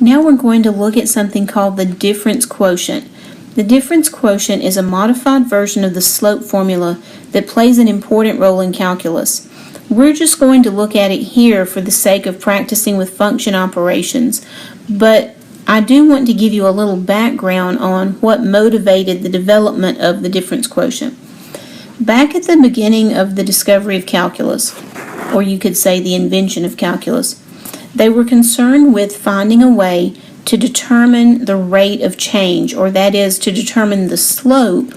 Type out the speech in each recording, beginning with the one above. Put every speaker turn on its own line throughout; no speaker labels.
Now we're going to look at something called the difference quotient. The difference quotient is a modified version of the slope formula that plays an important role in calculus. We're just going to look at it here for the sake of practicing with function operations, but I do want to give you a little background on what motivated the development of the difference quotient. Back at the beginning of the discovery of calculus, or you could say the invention of calculus, they were concerned with finding a way to determine the rate of change, or that is, to determine the slope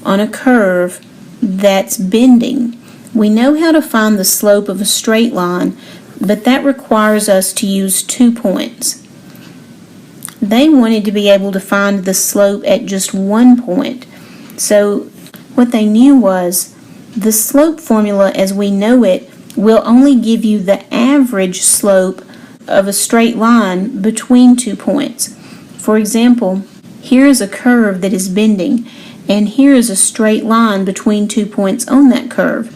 on a curve that's bending. We know how to find the slope of a straight line, but that requires us to use 2 points. They wanted to be able to find the slope at just 1 point. So what they knew was the slope formula as we know it will only give you the average slope of a straight line between 2 points. For example, here is a curve that is bending, and here is a straight line between 2 points on that curve.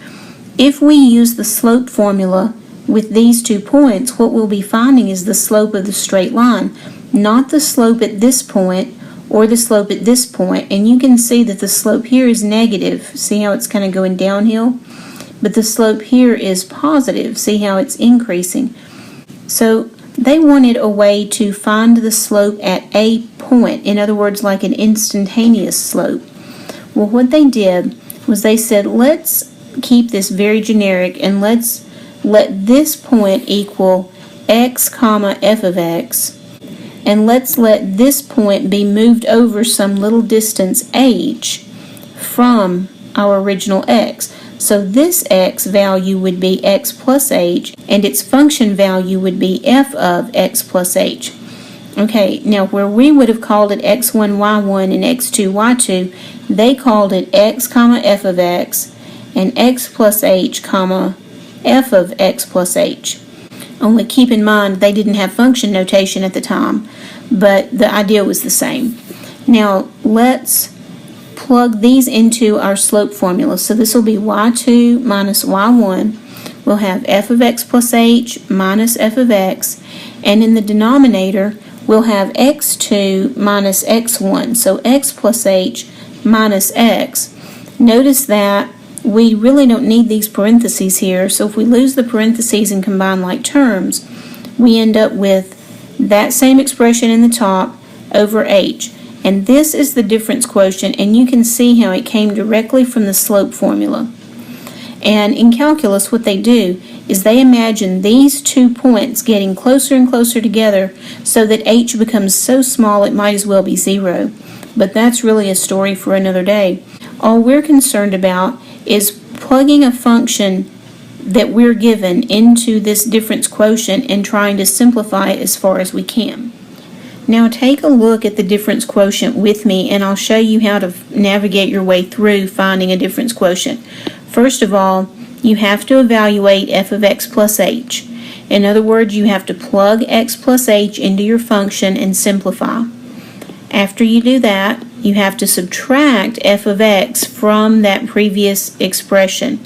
If we use the slope formula with these 2 points, what we'll be finding is the slope of the straight line, not the slope at this point or the slope at this point. And you can see that the slope here is negative. See how it's kind of going downhill? But the slope here is positive. See how it's increasing? So they wanted a way to find the slope at a point, in other words, like an instantaneous slope. Well, what they did was they said, let's keep this very generic and let's let this point equal x comma f of x, and let's let this point be moved over some little distance h from our original x. So this x value would be x plus h, and its function value would be f of x plus h. Okay, now where we would have called it x1, y1, and x2, y2, they called it x comma f of x and x plus h comma f of x plus h. Only keep in mind they didn't have function notation at the time, but the idea was the same. Now let's plug these into our slope formula. So this will be y2 minus y1. We'll have f of x plus h minus f of x, and in the denominator we'll have x2 minus x1, so x plus h minus x. Notice that we really don't need these parentheses here, so if we lose the parentheses and combine like terms, we end up with that same expression in the top over h. And this is the difference quotient, and you can see how it came directly from the slope formula. And in calculus, what they do is they imagine these 2 points getting closer and closer together so that h becomes so small it might as well be 0. But that's really a story for another day. All we're concerned about is plugging a function that we're given into this difference quotient and trying to simplify it as far as we can. Now take a look at the difference quotient with me, and I'll show you how to navigate your way through finding a difference quotient. First of all, you have to evaluate f of x plus h. In other words, you have to plug x plus h into your function and simplify. After you do that, you have to subtract f of x from that previous expression.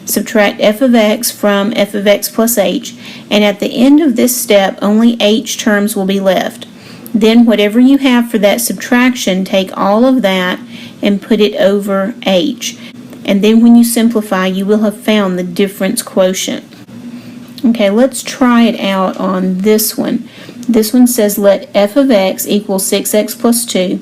Subtract f of x from f of x plus h, and at the end of this step, only h terms will be left. Then whatever you have for that subtraction, take all of that and put it over h. And then when you simplify, you will have found the difference quotient. Okay, let's try it out on this one. This one says let f of x equal 6x plus 2.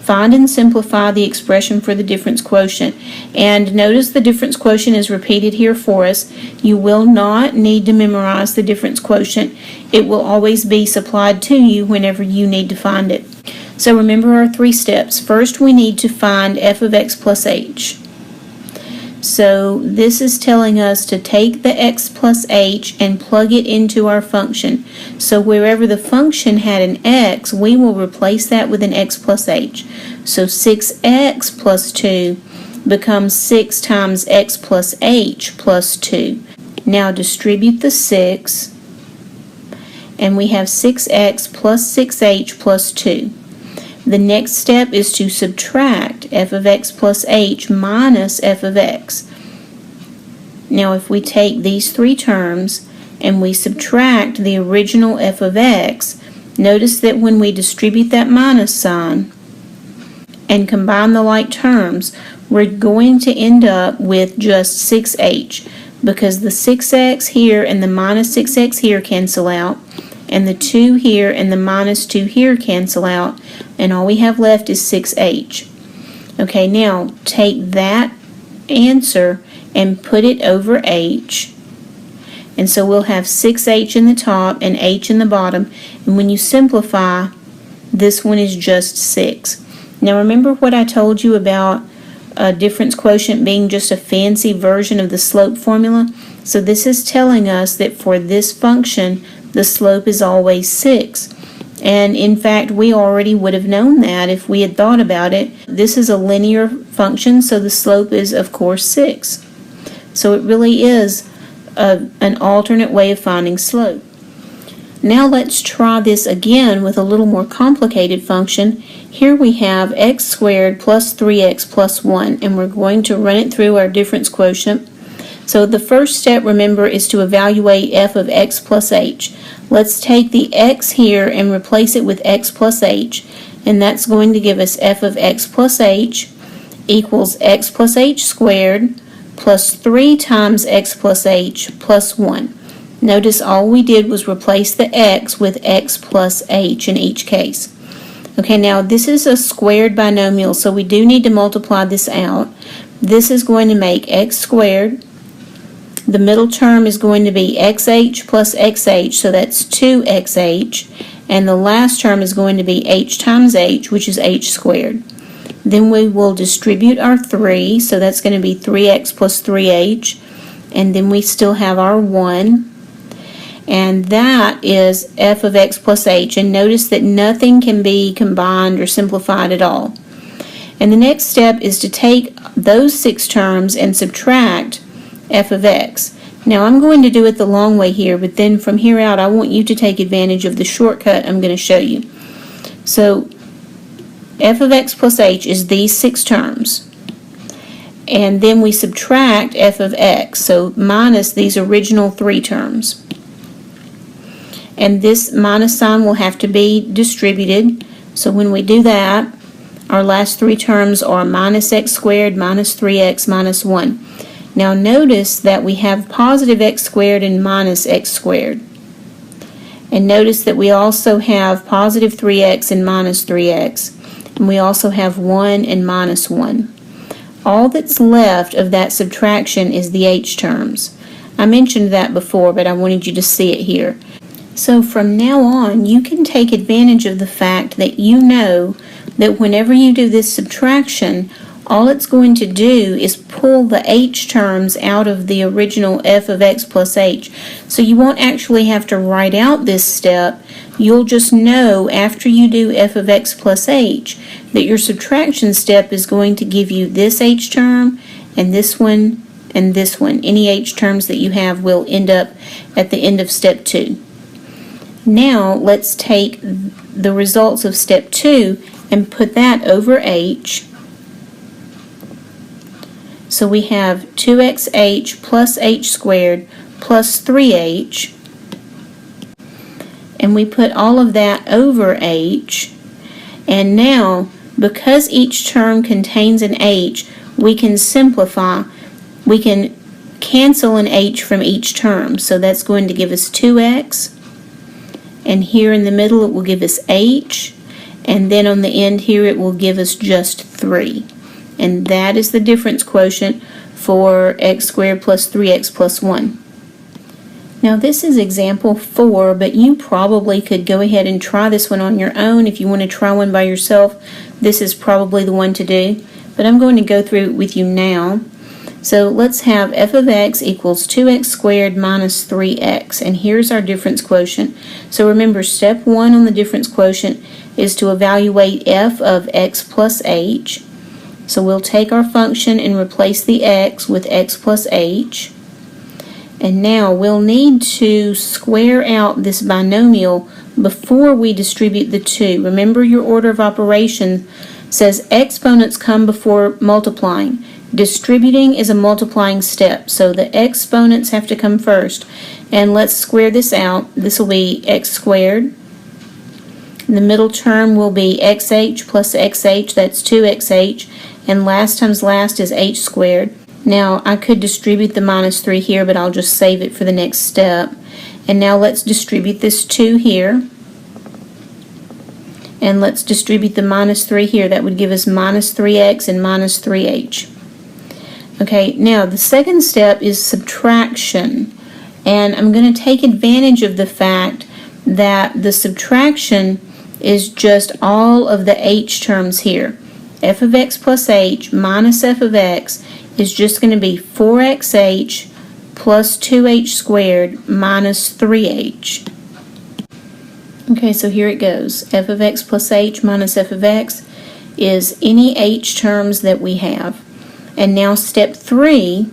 Find and simplify the expression for the difference quotient. And notice the difference quotient is repeated here for us. You will not need to memorize the difference quotient. It will always be supplied to you whenever you need to find it. So remember our 3 steps. First, we need to find f of x plus h. So this is telling us to take the x plus h and plug it into our function. So wherever the function had an x, we will replace that with an x plus h. So 6x plus 2 becomes 6 times x plus h plus 2. Now distribute the 6, and we have 6x plus 6h plus 2. The next step is to subtract f of x plus h minus f of x. Now if we take these 3 terms and we subtract the original f of x, Notice that when we distribute that minus sign and combine the like terms, we're going to end up with just 6h, because the 6x here and the minus 6x here cancel out, and the 2 here and the minus 2 here cancel out, and all we have left is 6h. Okay, now take that answer and put it over h, and so we'll have 6h in the top and h in the bottom, and when you simplify, this one is just 6. Now remember what I told you about a difference quotient being just a fancy version of the slope formula? So this is telling us that for this function, the slope is always 6. And in fact, we already would have known that if we had thought about it. This is a linear function, so the slope is, of course, 6. So it really is an alternate way of finding slope. Now let's try this again with a little more complicated function. Here we have x squared plus 3x plus 1, and we're going to run it through our difference quotient. So the first step, remember, is to evaluate f of x plus h. Let's take the x here and replace it with x plus h, and that's going to give us f of x plus h equals x plus h squared plus 3 times x plus h plus 1. Notice all we did was replace the x with x plus h in each case. Okay, now this is a squared binomial, so we do need to multiply this out. This is going to make x squared. The middle term is going to be xh plus xh, so that's 2xh. And the last term is going to be h times h, which is h squared. Then we will distribute our 3, so that's going to be 3x plus 3h. And then we still have our 1. And that is f of x plus h. And notice that nothing can be combined or simplified at all. And the next step is to take those 6 terms and subtract f of x. Now I'm going to do it the long way here, but then from here out I want you to take advantage of the shortcut I'm going to show you. So f of x plus h is these 6 terms. And then we subtract f of x, so minus these original 3 terms. And this minus sign will have to be distributed. So when we do that, our last 3 terms are minus x squared, minus 3x, minus 1. Now notice that we have positive x squared and minus x squared. And notice that we also have positive 3x and minus 3x. And we also have 1 and minus 1. All that's left of that subtraction is the h terms. I mentioned that before, but I wanted you to see it here. So from now on, you can take advantage of the fact that you know that whenever you do this subtraction, all it's going to do is pull the h terms out of the original f of x plus h. So you won't actually have to write out this step. You'll just know after you do f of x plus h that your subtraction step is going to give you this h term and this one and this one. Any h terms that you have will end up at the end of step 2. Now let's take the results of step 2 and put that over h. So we have 2xh plus h squared plus 3h. And we put all of that over h. And now, because each term contains an h, we can simplify. We can cancel an h from each term. So that's going to give us 2x. And here in the middle it will give us h, and then on the end here it will give us just 3. And that is the difference quotient for x squared plus 3x plus 1. Now this is example 4, but you probably could go ahead and try this one on your own. If you want to try one by yourself, this is probably the one to do. But I'm going to go through it with you now. So let's have f of x equals 2x squared minus 3x, and here's our difference quotient. So remember, step 1 on the difference quotient is to evaluate f of x plus h. So we'll take our function and replace the x with x plus h. And now we'll need to square out this binomial before we distribute the 2. Remember, your order of operation says exponents come before multiplying. Distributing is a multiplying step, so the exponents have to come first. And let's square this out. This will be x squared The middle term will be xh plus xh, that's 2xh, and last times last is h squared. Now, I could distribute the minus 3 here, but I'll just save it for the next step. And now let's distribute this 2 here. And let's distribute the minus 3 here. That would give us minus 3x and minus 3h. Okay, now the second step is subtraction. And I'm going to take advantage of the fact that the subtraction is just all of the h terms here. F of x plus h minus f of x is just going to be 4xh plus 2h squared minus 3h. Okay, so here it goes. F of x plus h minus f of x is any h terms that we have. And now step 3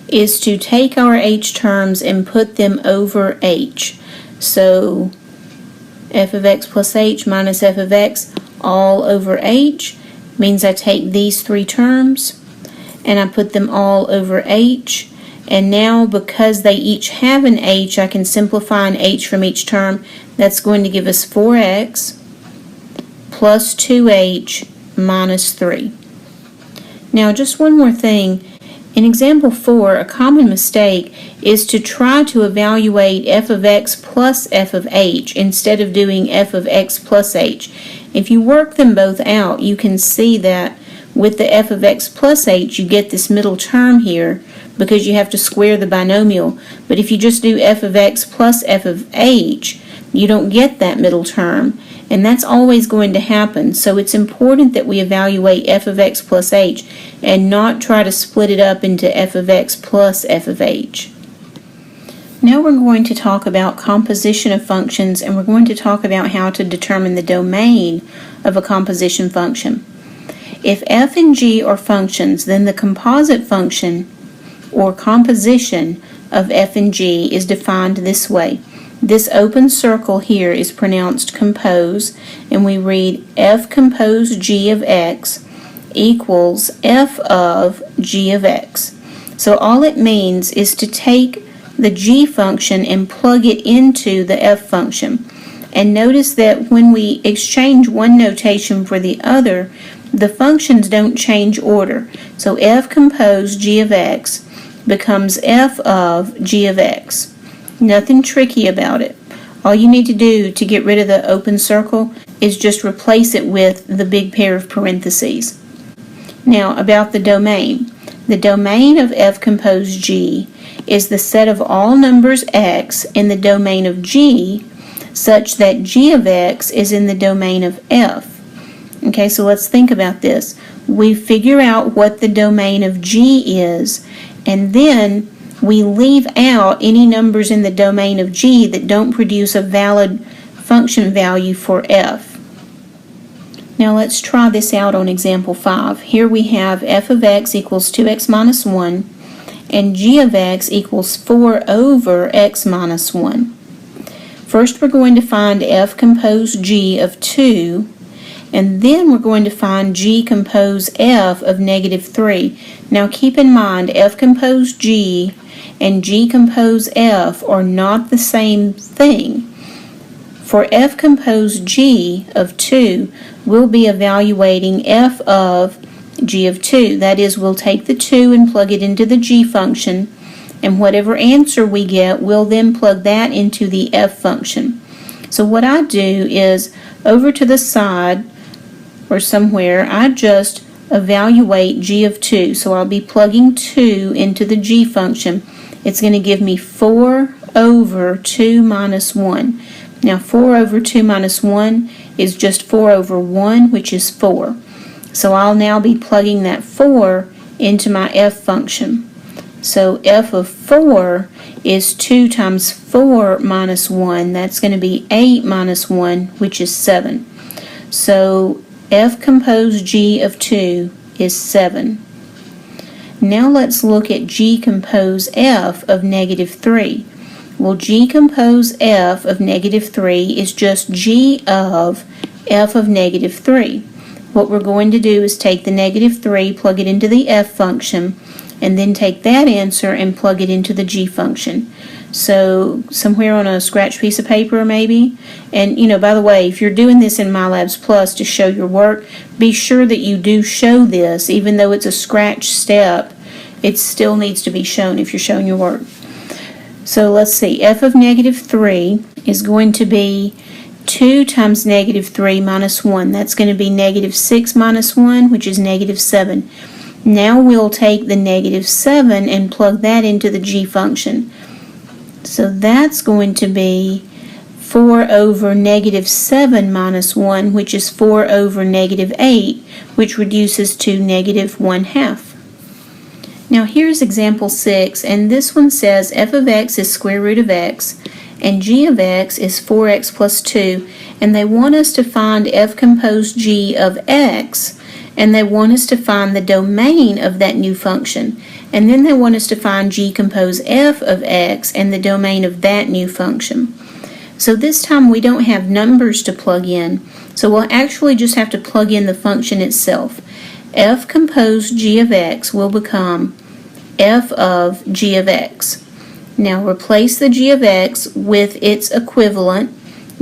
is to take our h terms and put them over h. So f of x plus h minus f of x all over h means I take these 3 terms and I put them all over h. And now because they each have an h, I can simplify an h from each term. That's going to give us 4x plus 2h minus 3. Now just one more thing. In example 4, a common mistake is to try to evaluate f of x plus f of h instead of doing f of x plus h. If you work them both out, you can see that with the f of x plus h, you get this middle term here because you have to square the binomial. But if you just do f of x plus f of h, you don't get that middle term. And that's always going to happen. So it's important that we evaluate f of x plus h and not try to split it up into f of x plus f of h. Now we're going to talk about composition of functions, and we're going to talk about how to determine the domain of a composition function. If f and g are functions, then the composite function or composition of f and g is defined this way. This open circle here is pronounced compose, and we read f compose g of x equals f of g of x. So all it means is to take the g function and plug it into the f function. And notice that when we exchange one notation for the other, the functions don't change order. So f compose g of x becomes f of g of x. Nothing tricky about it. All you need to do to get rid of the open circle is just replace it with the big pair of parentheses. Now about the domain. The domain of f compose g is the set of all numbers x in the domain of g such that g of x is in the domain of f. Okay, so let's think about this. We figure out what the domain of g is, and then we leave out any numbers in the domain of g that don't produce a valid function value for f. Now let's try this out on example 5. Here we have f of x equals 2x minus 1 and g of x equals 4 over x minus 1. First we're going to find f compose g of 2, and then we're going to find g compose f of negative 3. Now keep in mind f compose g and g compose f are not the same thing. For f compose g of 2, we'll be evaluating f of g of 2. That is, we'll take the 2 and plug it into the g function, and whatever answer we get, we'll then plug that into the f function. So what I do is, over to the side or somewhere, I just evaluate g of 2. So I'll be plugging 2 into the g function. It's going to give me 4 over 2 minus 1. Now 4 over 2 minus 1 is just 4 over 1, which is 4. So I'll now be plugging that 4 into my f function. So f of 4 is 2 times 4 minus 1. That's going to be 8 minus 1, which is 7. So f compose g of 2 is 7. Now let's look at g compose f of negative 3. Well, g compose f of negative 3 is just g of f of negative 3. What we're going to do is take the negative 3, plug it into the f function, and then take that answer and plug it into the g function. So somewhere on a scratch piece of paper maybe. And by the way, if you're doing this in MyLabs Plus to show your work, be sure that you do show this. Even though it's a scratch step, it still needs to be shown if you're showing your work. So let's see, f of negative 3 is going to be 2 times negative 3 minus 1. That's going to be negative 6 minus 1, which is negative 7. Now we'll take the negative 7 and plug that into the g function. So that's going to be 4 over negative 7 minus 1, which is 4 over negative 8, which reduces to negative 1/2. Now here's example 6, and this one says f of x is square root of x, and g of x is 4x plus 2, and they want us to find f compose g of x, and they want us to find the domain of that new function, and then they want us to find g compose f of x and the domain of that new function. So this time we don't have numbers to plug in, so we'll actually just have to plug in the function itself. F compose g of x will become f of g of x. Now replace the g of x with its equivalent.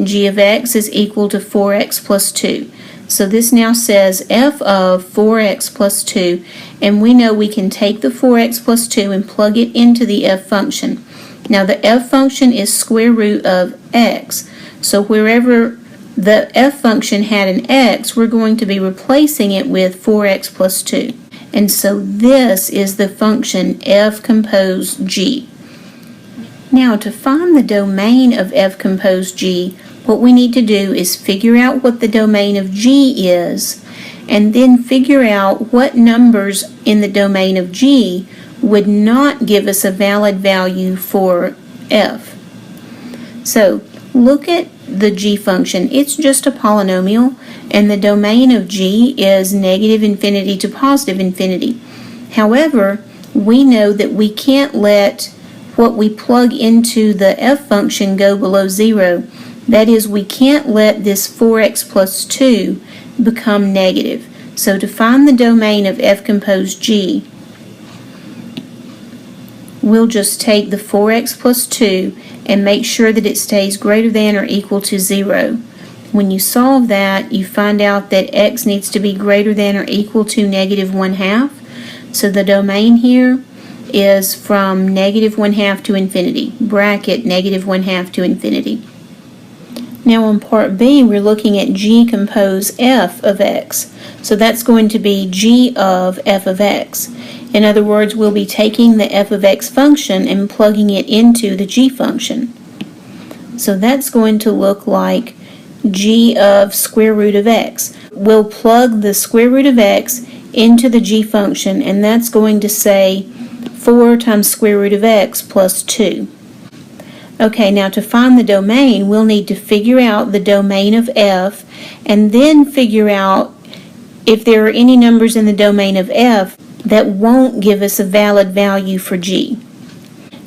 G of x is equal to 4x plus 2. So this now says f of 4x plus 2, and we know we can take the 4x plus 2 and plug it into the f function. Now the f function is square root of x, so wherever the f function had an x, we're going to be replacing it with 4x plus 2. And so this is the function f compose g. Now to find the domain of f compose g, what we need to do is figure out what the domain of g is, and then figure out what numbers in the domain of g would not give us a valid value for f. So look at the g function. It's just a polynomial, and the domain of g is negative infinity to positive infinity. However, we know that we can't let what we plug into the f function go below 0. That is, we can't let this 4x plus 2 become negative. So to find the domain of f compose g, we'll just take the 4x plus 2 and make sure that it stays greater than or equal to 0. When you solve that, you find out that x needs to be greater than or equal to negative 1/2. So the domain here is from negative 1/2 to infinity, bracket negative 1/2 to infinity. Now on part B, we're looking at g compose f of x. So that's going to be g of f of x. In other words, we'll be taking the f of x function and plugging it into the g function. So that's going to look like g of square root of x. We'll plug the square root of x into the g function, and that's going to say 4 times square root of x plus 2. Okay, now to find the domain, we'll need to figure out the domain of f, and then figure out if there are any numbers in the domain of f that won't give us a valid value for g.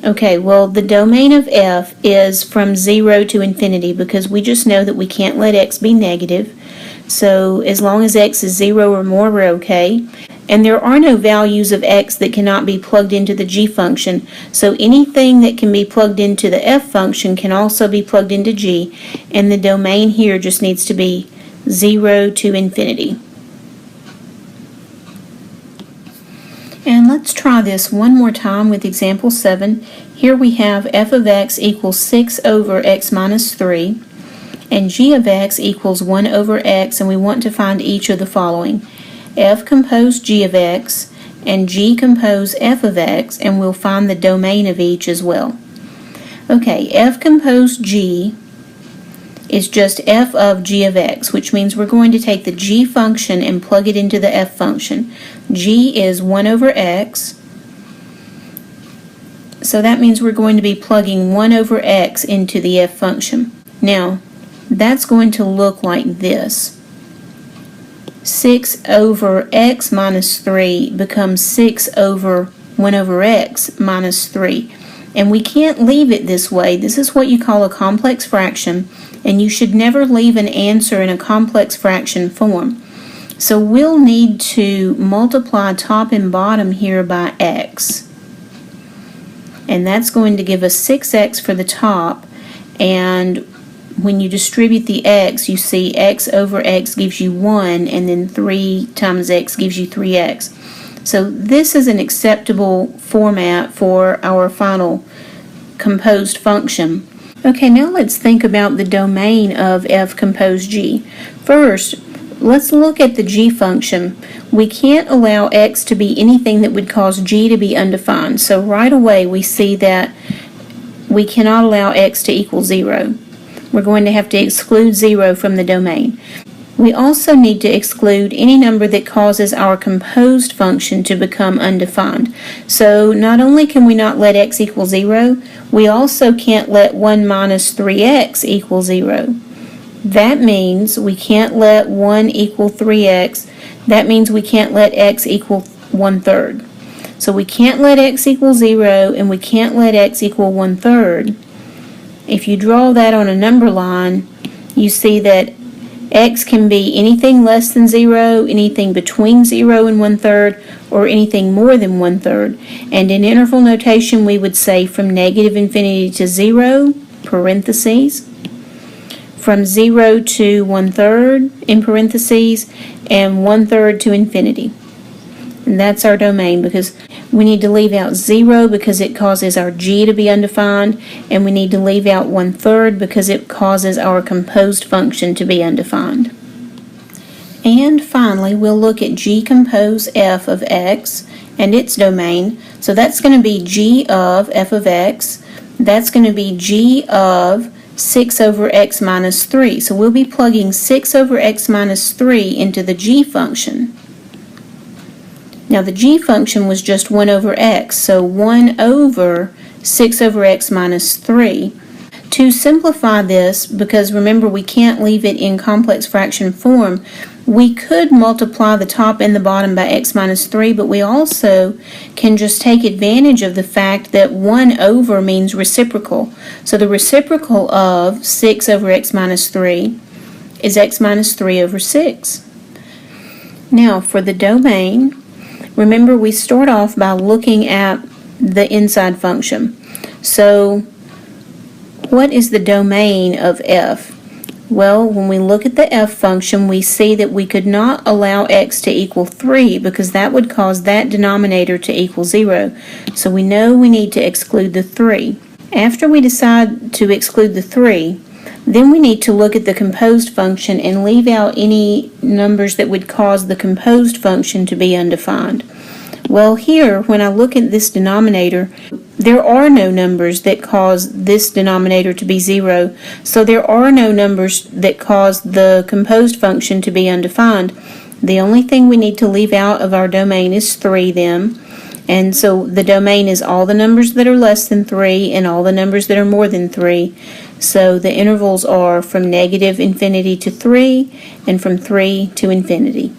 Okay, well, the domain of f is from 0 to infinity, because we just know that we can't let x be negative. So as long as x is 0 or more, we're okay. And there are no values of x that cannot be plugged into the g function. So anything that can be plugged into the f function can also be plugged into g, and the domain here just needs to be 0 to infinity. And let's try this one more time with example 7. Here we have f of x equals 6 over x minus 3, and g of x equals 1 over x, and we want to find each of the following. F compose g of x, and g compose f of x, and we'll find the domain of each as well. Okay, f compose g is just f of g of x, which means we're going to take the g function and plug it into the f function. G is 1 over x, so that means we're going to be plugging 1 over x into the f function. Now, that's going to look like this. 6 over x minus 3 becomes 6 over 1 over x minus 3. And we can't leave it this way. This is what you call a complex fraction, and you should never leave an answer in a complex fraction form. So we'll need to multiply top and bottom here by x. and that's going to give us 6x for the top, and when you distribute the x, you see x over x gives you 1, and then 3 times x gives you 3x. So this is an acceptable format for our final composed function. Okay, now let's think about the domain of f composed g. First, let's look at the g function. We can't allow x to be anything that would cause g to be undefined. So right away we see that we cannot allow x to equal 0. We're going to have to exclude 0 from the domain. We also need to exclude any number that causes our composed function to become undefined. So not only can we not let x equal 0, we also can't let 1 minus 3x equal 0. That means we can't let 1 equal 3x. That means we can't let x equal 1/3. So we can't let x equal 0, and we can't let x equal 1/3. If you draw that on a number line, you see that x can be anything less than 0, anything between 0 and 1/3, or anything more than 1/3. And in interval notation, we would say from negative infinity to 0, parentheses, from 0 to 1/3, in parentheses, and 1/3 to infinity. And that's our domain, because we need to leave out 0 because it causes our g to be undefined, and we need to leave out 1/3 because it causes our composed function to be undefined. And finally, we'll look at g compose f of x and its domain. So that's going to be g of f of x. That's going to be g of 6 over x minus 3. So we'll be plugging 6 over x minus 3 into the g function. Now the g function was just 1 over x, so 1 over 6 over x minus 3. To simplify this, because remember we can't leave it in complex fraction form, we could multiply the top and the bottom by x minus 3, but we also can just take advantage of the fact that 1 over means reciprocal. So the reciprocal of 6 over x minus 3 is x minus 3 over 6. Now for the domain, remember we start off by looking at the inside function. So what is the domain of f? Well, when we look at the f function, we see that we could not allow x to equal 3 because that would cause that denominator to equal 0. So we know we need to exclude the 3. After we decide to exclude the 3, then we need to look at the composed function and leave out any numbers that would cause the composed function to be undefined. Well, here, when I look at this denominator, there are no numbers that cause this denominator to be 0, so there are no numbers that cause the composed function to be undefined. The only thing we need to leave out of our domain is 3 then, and so the domain is all the numbers that are less than 3 and all the numbers that are more than 3. So the intervals are from negative infinity to 3 and from 3 to infinity.